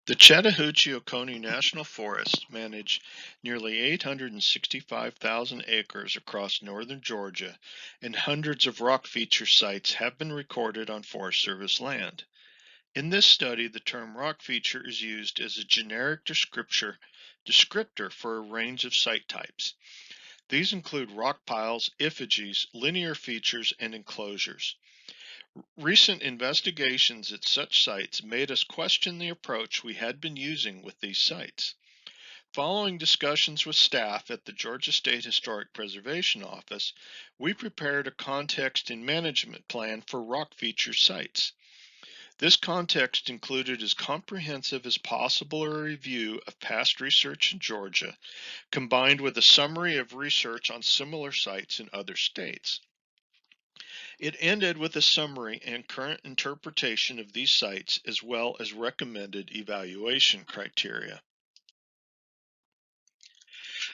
The Chattahoochee-Oconee National Forest manage nearly 865,000 acres across northern Georgia, and hundreds of rock feature sites have been recorded on Forest Service land. In this study, the term rock feature is used as a generic descriptor for a range of site types. These include rock piles, effigies, linear features, and enclosures. Recent investigations at such sites made us question the approach we had been using with these sites. Following discussions with staff at the Georgia State Historic Preservation Office, we prepared a context and management plan for rock feature sites. This context included as comprehensive as possible a review of past research in Georgia, combined with a summary of research on similar sites in other states. It ended with a summary and current interpretation of these sites as well as recommended evaluation criteria.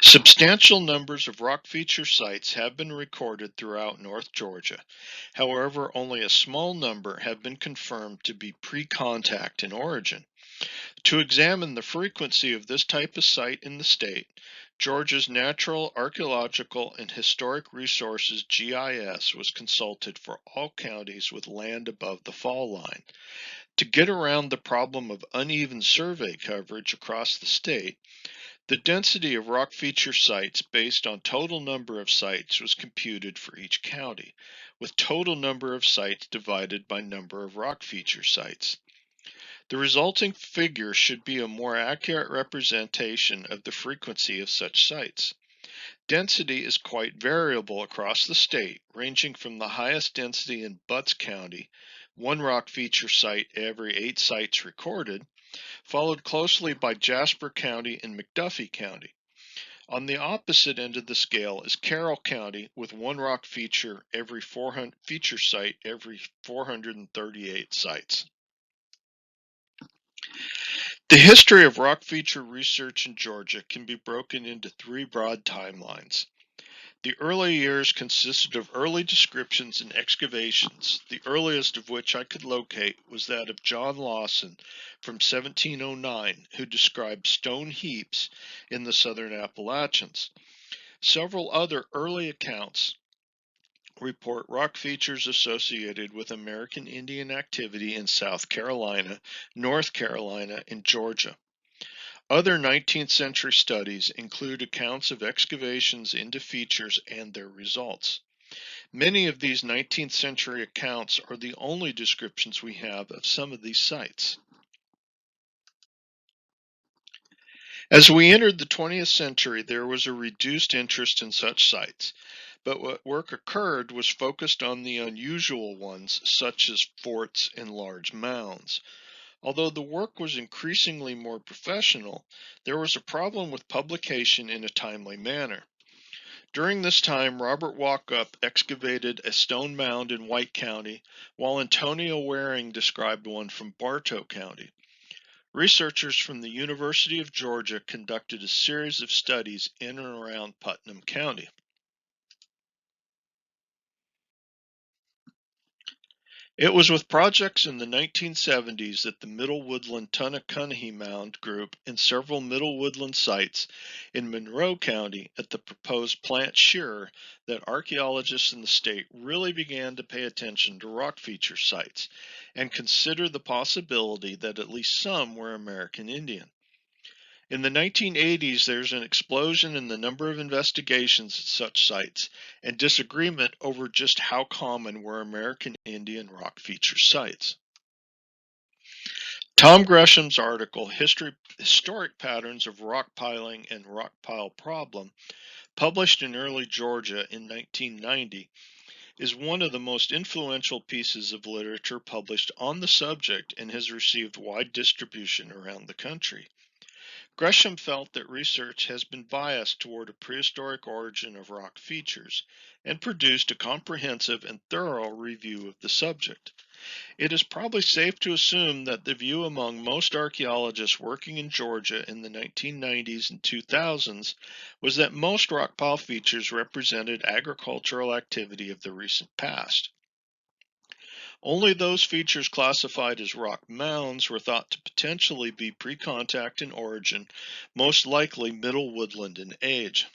Substantial numbers of rock feature sites have been recorded throughout North Georgia. However, only a small number have been confirmed to be pre-contact in origin. To examine the frequency of this type of site in the state, Georgia's Natural, Archaeological, and Historic Resources GIS was consulted for all counties with land above the fall line. To get around the problem of uneven survey coverage across the state, the density of rock feature sites based on total number of sites was computed for each county, with total number of sites divided by number of rock feature sites. The resulting figure should be a more accurate representation of the frequency of such sites. Density is quite variable across the state, ranging from the highest density in Butts County, one rock feature site every 8 sites recorded, followed closely by Jasper County and McDuffie County. On the opposite end of the scale is Carroll County with one rock feature site every 438 sites. The history of rock feature research in Georgia can be broken into 3 broad timelines. The early years consisted of early descriptions and excavations, the earliest of which I could locate was that of John Lawson from 1709, who described stone heaps in the southern Appalachians. Several other early accounts report rock features associated with American Indian activity in South Carolina, North Carolina, and Georgia. Other 19th century studies include accounts of excavations into features and their results. Many of these 19th century accounts are the only descriptions we have of some of these sites. As we entered the 20th century, there was a reduced interest in such sites, but what work occurred was focused on the unusual ones, such as forts and large mounds. Although the work was increasingly more professional, there was a problem with publication in a timely manner. During this time, Robert Walkup excavated a stone mound in White County, while Antonio Waring described one from Bartow County. Researchers from the University of Georgia conducted a series of studies in and around Putnam County. It was with projects in the 1970s that the Middle Woodland Tunnecunny Mound Group and several Middle Woodland sites in Monroe County at the proposed plant shearer that archaeologists in the state really began to pay attention to rock feature sites and consider the possibility that at least some were American Indian. In the 1980s, there's an explosion in the number of investigations at such sites and disagreement over just how common were American Indian rock feature sites. Tom Gresham's article, Historic Patterns of Rock Piling and Rock Pile Problem, published in early Georgia in 1990, is one of the most influential pieces of literature published on the subject and has received wide distribution around the country. Gresham felt that research has been biased toward a prehistoric origin of rock features and produced a comprehensive and thorough review of the subject. It is probably safe to assume that the view among most archaeologists working in Georgia in the 1990s and 2000s was that most rock pile features represented agricultural activity of the recent past. Only those features classified as rock mounds were thought to potentially be pre-contact in origin, most likely middle woodland in age.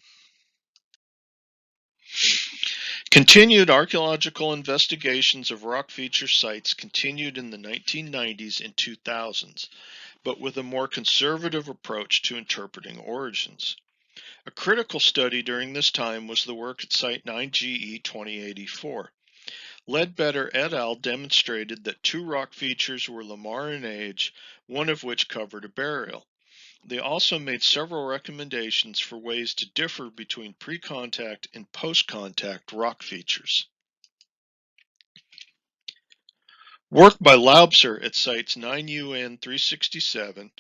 Continued archaeological investigations of rock feature sites continued in the 1990s and 2000s, but with a more conservative approach to interpreting origins. A critical study during this time was the work at Site 9GE 2084. Ledbetter et al. Demonstrated that two rock features were Lamar in age, one of which covered a burial. They also made several recommendations for ways to differ between pre-contact and post-contact rock features. Work by Laubser at sites 9UN 367,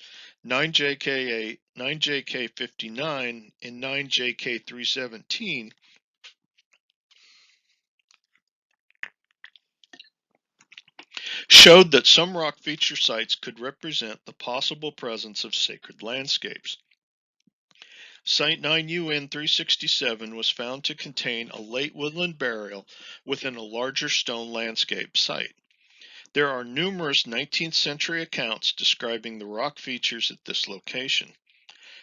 9JK8, 9JK59, and 9JK317 showed that some rock feature sites could represent the possible presence of sacred landscapes. Site 9UN 367 was found to contain a late woodland burial within a larger stone landscape site. There are numerous 19th century accounts describing the rock features at this location.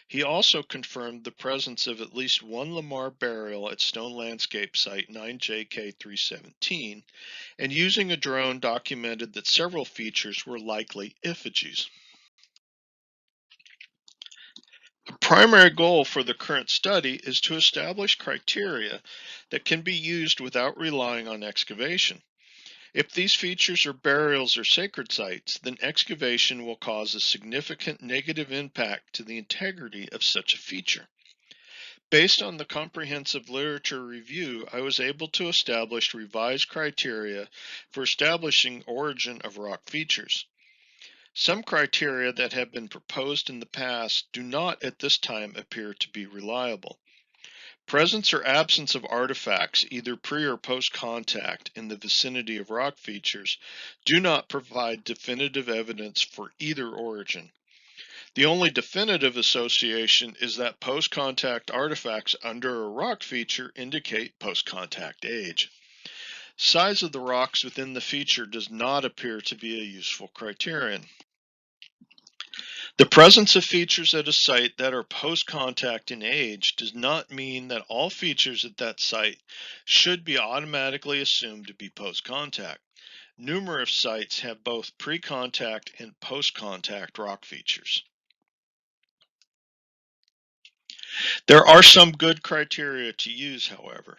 He also confirmed the presence of at least one Lamar burial at stone landscape site 9JK317, and using a drone documented that several features were likely effigies. A primary goal for the current study is to establish criteria that can be used without relying on excavation. If these features are burials or sacred sites, then excavation will cause a significant negative impact to the integrity of such a feature. Based on the comprehensive literature review, I was able to establish revised criteria for establishing origin of rock features. Some criteria that have been proposed in the past do not at this time appear to be reliable. Presence or absence of artifacts, either pre or post contact, in the vicinity of rock features do not provide definitive evidence for either origin. The only definitive association is that post contact artifacts under a rock feature indicate post contact age. Size of the rocks within the feature does not appear to be a useful criterion. The presence of features at a site that are post-contact in age does not mean that all features at that site should be automatically assumed to be post-contact. Numerous sites have both pre-contact and post-contact rock features. There are some good criteria to use, however.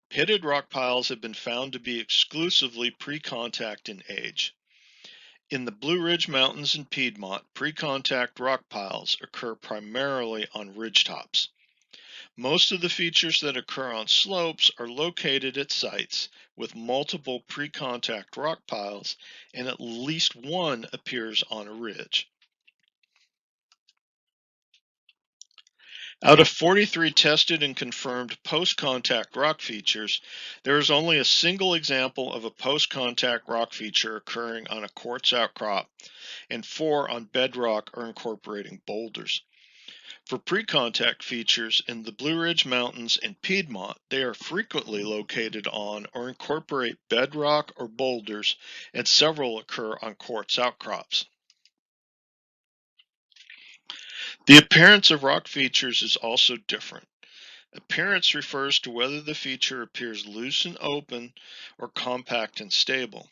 Pitted rock piles have been found to be exclusively pre-contact in age. In the Blue Ridge Mountains in Piedmont, pre-contact rock piles occur primarily on ridgetops. Most of the features that occur on slopes are located at sites with multiple pre-contact rock piles, and at least one appears on a ridge. Out of 43 tested and confirmed post-contact rock features, there is only a single example of a post-contact rock feature occurring on a quartz outcrop, and 4 on bedrock or incorporating boulders. For pre-contact features in the Blue Ridge Mountains and Piedmont, they are frequently located on or incorporate bedrock or boulders, and several occur on quartz outcrops. The appearance of rock features is also different. Appearance refers to whether the feature appears loose and open or compact and stable.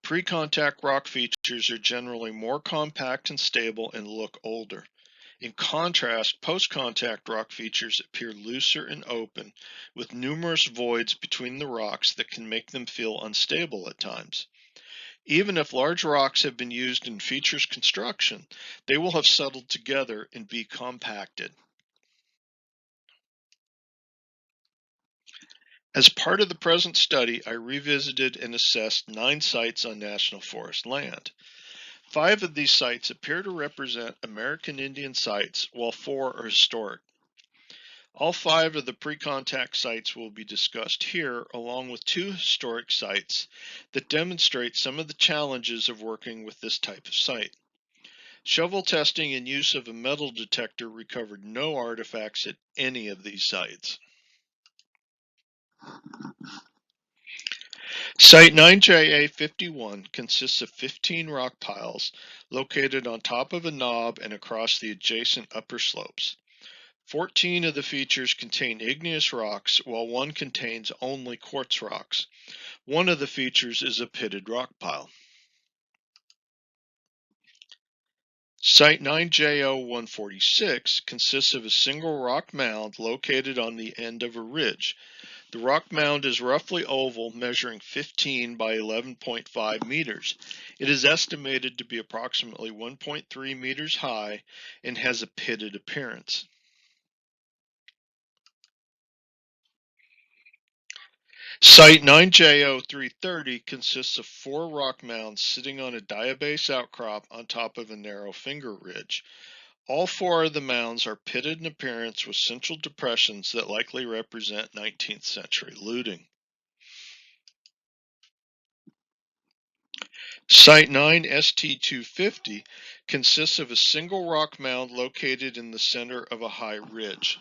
Pre-contact rock features are generally more compact and stable and look older. In contrast, post-contact rock features appear looser and open, with numerous voids between the rocks that can make them feel unstable at times. Even if large rocks have been used in features construction, they will have settled together and be compacted. As part of the present study, I revisited and assessed 9 sites on National Forest land. 5 of these sites appear to represent American Indian sites, while 4 are historic. All 5 of the pre-contact sites will be discussed here, along with 2 historic sites that demonstrate some of the challenges of working with this type of site. Shovel testing and use of a metal detector recovered no artifacts at any of these sites. Site 9JA51 consists of 15 rock piles located on top of a knob and across the adjacent upper slopes. 14 of the features contain igneous rocks, while one contains only quartz rocks. One of the features is a pitted rock pile. Site 9JO146 consists of a single rock mound located on the end of a ridge. The rock mound is roughly oval, measuring 15 by 11.5 meters. It is estimated to be approximately 1.3 meters high and has a pitted appearance. Site 9JO330 consists of 4 rock mounds sitting on a diabase outcrop on top of a narrow finger ridge. All 4 of the mounds are pitted in appearance with central depressions that likely represent 19th century looting. Site 9ST250 consists of a single rock mound located in the center of a high ridge.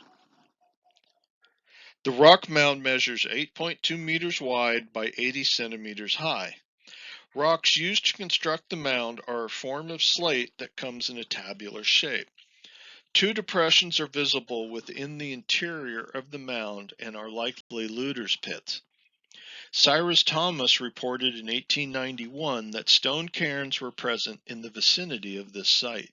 The rock mound measures 8.2 meters wide by 80 centimeters high. Rocks used to construct the mound are a form of slate that comes in a tabular shape. 2 depressions are visible within the interior of the mound and are likely looters' pits. Cyrus Thomas reported in 1891 that stone cairns were present in the vicinity of this site.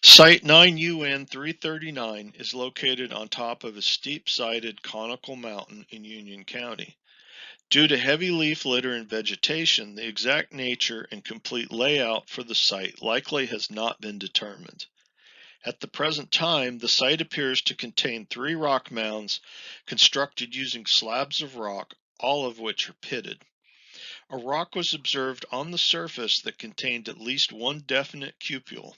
Site 9UN 339 is located on top of a steep-sided conical mountain in Union County. Due to heavy leaf litter and vegetation, the exact nature and complete layout for the site likely has not been determined. At the present time, the site appears to contain 3 rock mounds constructed using slabs of rock, all of which are pitted. A rock was observed on the surface that contained at least one definite cupule.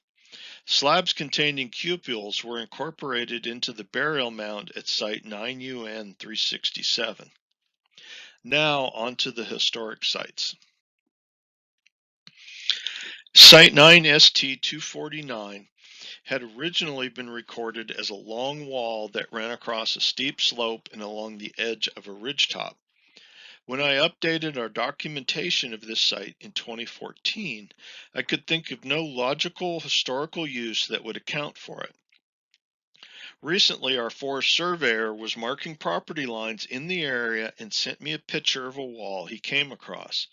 Slabs containing cupules were incorporated into the burial mound at site 9UN 367. Now onto the historic sites. Site 9ST249 had originally been recorded as a long wall that ran across a steep slope and along the edge of a ridgetop. When I updated our documentation of this site in 2014, I could think of no logical historical use that would account for it. Recently, our forest surveyor was marking property lines in the area and sent me a picture of a wall he came across.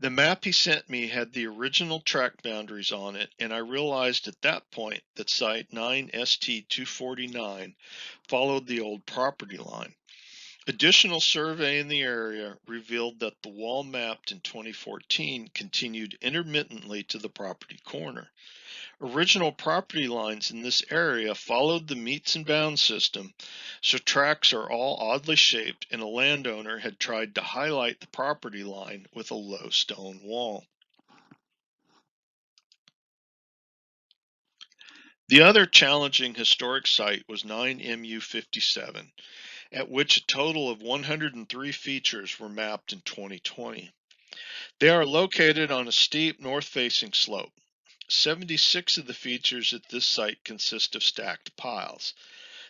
The map he sent me had the original tract boundaries on it, and I realized at that point that site 9ST249 followed the old property line. Additional survey in the area revealed that the wall mapped in 2014 continued intermittently to the property corner. Original property lines in this area followed the meets and bounds system, so tracks are all oddly shaped, and a landowner had tried to highlight the property line with a low stone wall. The other challenging historic site was 9MU57, at which a total of 103 features were mapped in 2020. They are located on a steep north-facing slope. 76 of the features at this site consist of stacked piles.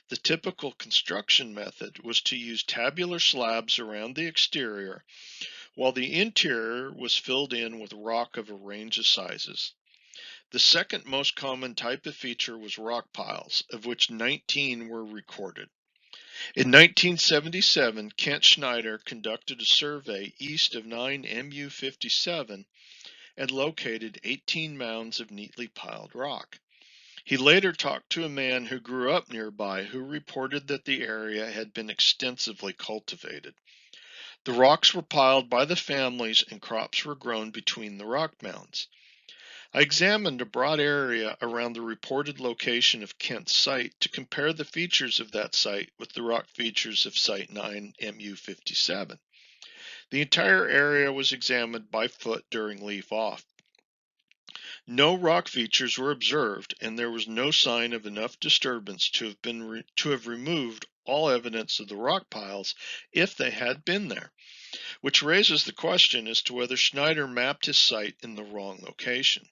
The typical construction method was to use tabular slabs around the exterior, while the interior was filled in with rock of a range of sizes. The second most common type of feature was rock piles, of which 19 were recorded. In 1977, Kent Schneider conducted a survey east of 9MU57 and located 18 mounds of neatly piled rock. He later talked to a man who grew up nearby who reported that the area had been extensively cultivated. The rocks were piled by the families and crops were grown between the rock mounds. I examined a broad area around the reported location of Kent's site to compare the features of that site with the rock features of site 9MU57. The entire area was examined by foot during leaf off. No rock features were observed, and there was no sign of enough disturbance to have removed all evidence of the rock piles if they had been there, which raises the question as to whether Schneider mapped his site in the wrong location.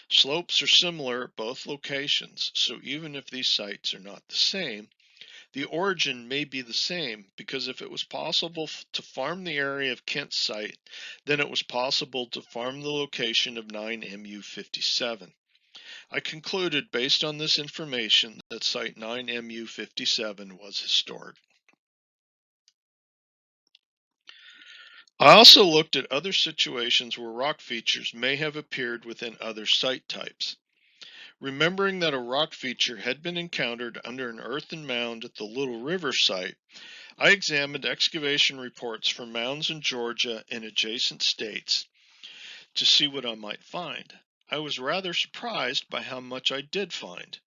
Slopes are similar at both locations, so even if these sites are not the same, The origin may be the same because if it was possible to farm the area of Kent's site, then it was possible to farm the location of 9MU57. I concluded based on this information that site 9MU57 was historic. I also looked at other situations where rock features may have appeared within other site types. Remembering that a rock feature had been encountered under an earthen mound at the Little River site, I examined excavation reports for mounds in Georgia and adjacent states to see what I might find. I was rather surprised by how much I did find.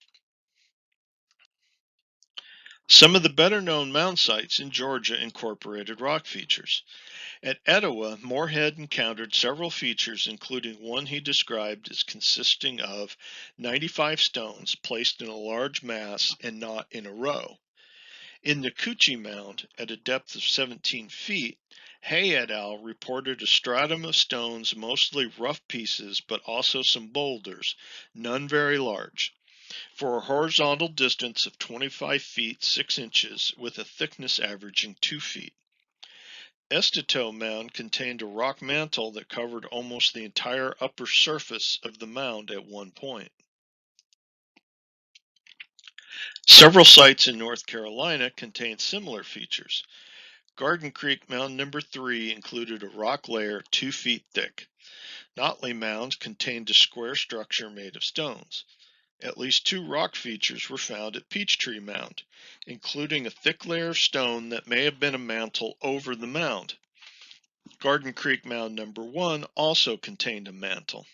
Some of the better known mound sites in Georgia incorporated rock features. At Etowah, Moorhead encountered several features, including one he described as consisting of 95 stones placed in a large mass and not in a row. In the Chattahoochee Mound, at a depth of 17 feet, Hay et al. Reported a stratum of stones, mostly rough pieces, but also some boulders, none very large, for a horizontal distance of 25 feet 6 inches with a thickness averaging 2 feet. Esteto Mound contained a rock mantle that covered almost the entire upper surface of the mound at one point. Several sites in North Carolina contain similar features. Garden Creek Mound number 3 included a rock layer 2 feet thick. Notley Mound contained a square structure made of stones. At least 2 rock features were found at Peachtree Mound, including a thick layer of stone that may have been a mantle over the mound. Garden Creek Mound number 1 also contained a mantle.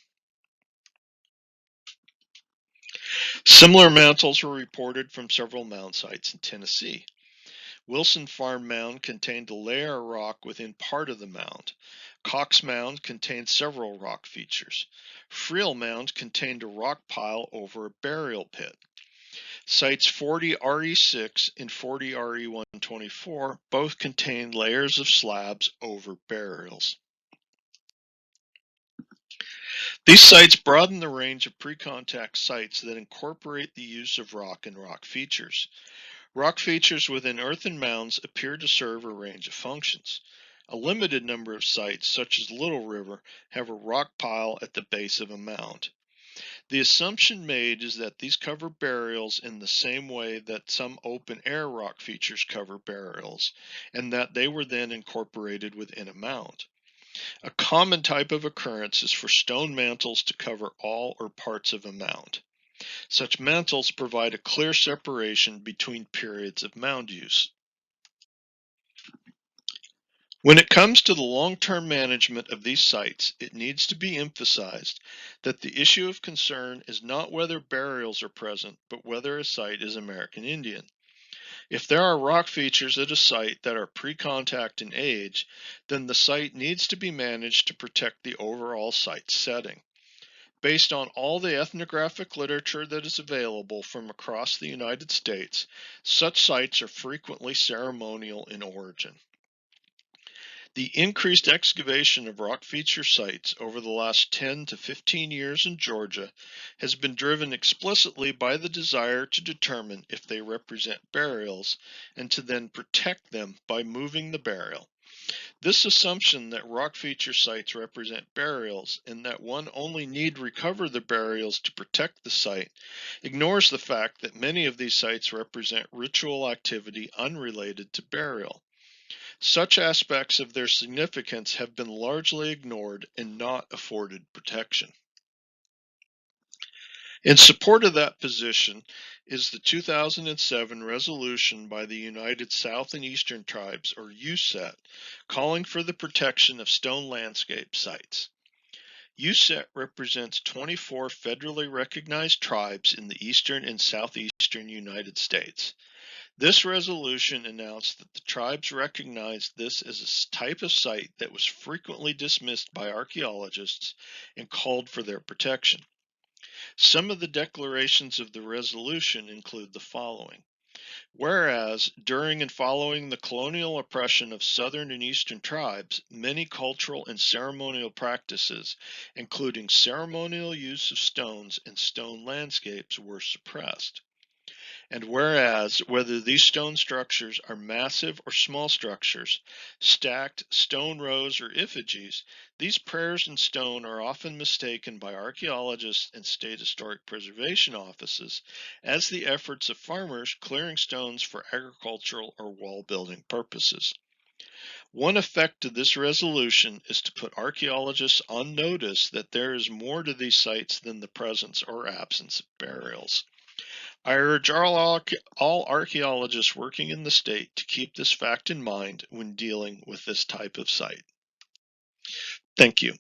Similar mantles were reported from several mound sites in Tennessee. Wilson Farm Mound contained a layer of rock within part of the mound. Cox Mound contained several rock features. Friel Mound contained a rock pile over a burial pit. Sites 40 RE6 and 40 RE124 both contain layers of slabs over burials. These sites broaden the range of pre-contact sites that incorporate the use of rock and rock features. Rock features within earthen mounds appear to serve a range of functions. A limited number of sites, such as Little River, have a rock pile at the base of a mound. The assumption made is that these cover burials in the same way that some open-air rock features cover burials, and that they were then incorporated within a mound. A common type of occurrence is for stone mantles to cover all or parts of a mound. Such mantles provide a clear separation between periods of mound use. When it comes to the long-term management of these sites, it needs to be emphasized that the issue of concern is not whether burials are present, but whether a site is American Indian. If there are rock features at a site that are pre-contact in age, then the site needs to be managed to protect the overall site setting. Based on all the ethnographic literature that is available from across the United States, such sites are frequently ceremonial in origin. The increased excavation of rock feature sites over the last 10 to 15 years in Georgia has been driven explicitly by the desire to determine if they represent burials and to then protect them by moving the burial. This assumption that rock feature sites represent burials and that one only need recover the burials to protect the site ignores the fact that many of these sites represent ritual activity unrelated to burial. Such aspects of their significance have been largely ignored and not afforded protection. In support of that position is the 2007 resolution by the United South and Eastern Tribes, or USET, calling for the protection of stone landscape sites. USET represents 24 federally recognized tribes in the eastern and southeastern United States. This resolution announced that the tribes recognized this as a type of site that was frequently dismissed by archaeologists and called for their protection. Some of the declarations of the resolution include the following. Whereas, during and following the colonial oppression of southern and eastern tribes, many cultural and ceremonial practices, including ceremonial use of stones and stone landscapes, were suppressed. And whereas whether these stone structures are massive or small structures, stacked stone rows or effigies, these prayers in stone are often mistaken by archaeologists and state historic preservation offices as the efforts of farmers clearing stones for agricultural or wall building purposes. One effect of this resolution is to put archaeologists on notice that there is more to these sites than the presence or absence of burials. I urge all archaeologists working in the state to keep this fact in mind when dealing with this type of site. Thank you.